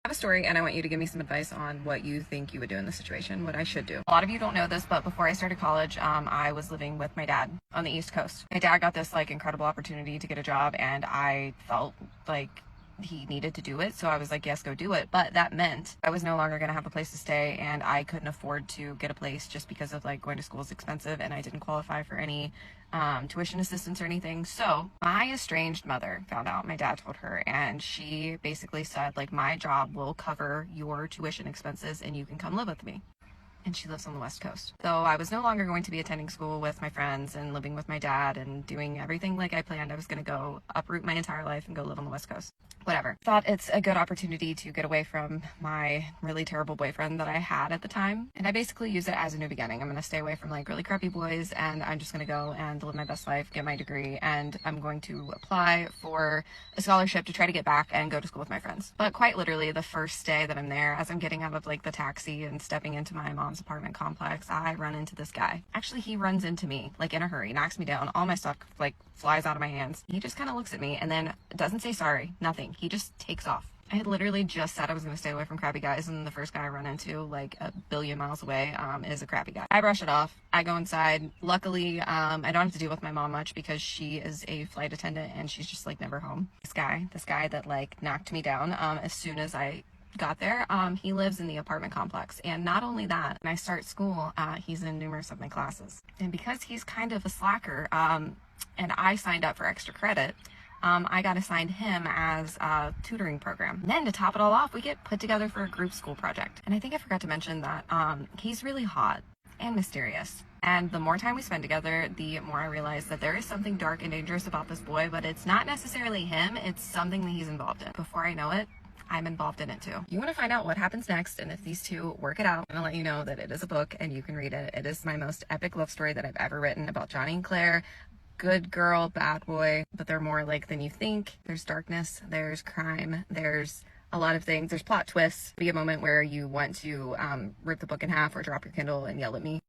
I have a story and I want you to give me some advice on what you think you would do in this situation, what I should do. A lot of you don't know this, but before I started college, I was living with my dad on the East Coast. My dad got this like incredible opportunity to get a job and I felt like he needed to do it, so I was like, yes, go do it. But that meant I was no longer going to have a place to stay and I couldn't afford to get a place just because of like going to school is expensive and I didn't qualify for any tuition assistance or anything. So my estranged mother found out, my dad told her, and she basically said like, my job will cover your tuition expenses and you can come live with me. And she lives on the West Coast. So I was no longer going to be attending school with my friends and living with my dad and doing everything like I planned. I was going to go uproot my entire life and go live on the West Coast. Whatever. Thought it's a good opportunity to get away from my really terrible boyfriend that I had at the time. And I basically use it as a new beginning. I'm going to stay away from like really crappy boys and I'm just going to go and live my best life, get my degree, and I'm going to apply for a scholarship to try to get back and go to school with my friends. But quite literally the first day that I'm there, as I'm getting out of like the taxi and stepping into my mom's apartment complex, I run into this guy. Actually, he runs into me like in a hurry, knocks me down, all my stuff like flies out of my hands. He just kind of looks at me and then doesn't say sorry, nothing. He just takes off. I had literally just said I was going to stay away from crappy guys, and the first guy I run into like a billion miles away is a crappy guy. I brush it off. I go inside. Luckily, I don't have to deal with my mom much because she is a flight attendant and she's just like never home. This guy that like knocked me down as soon as I got there, he lives in the apartment complex. And not only that, when I start school, he's in numerous of my classes. And because he's kind of a slacker, and I signed up for extra credit, I got assigned him as a tutoring program. And then to top it all off, we get put together for a group school project. And I think I forgot to mention that he's really hot and mysterious. And the more time we spend together, the more I realize that there is something dark and dangerous about this boy, but it's not necessarily him, it's something that he's involved in. Before I know it, I'm involved in it too. You want to find out what happens next and if these two work it out, I'm gonna let you know that it is a book and you can read it. It is my most epic love story that I've ever written about Johnny and Claire. Good girl, bad boy, but they're more alike than you think. There's darkness, there's crime, there's a lot of things, there's plot twists. Be a moment where you want to rip the book in half or drop your Kindle and yell at me.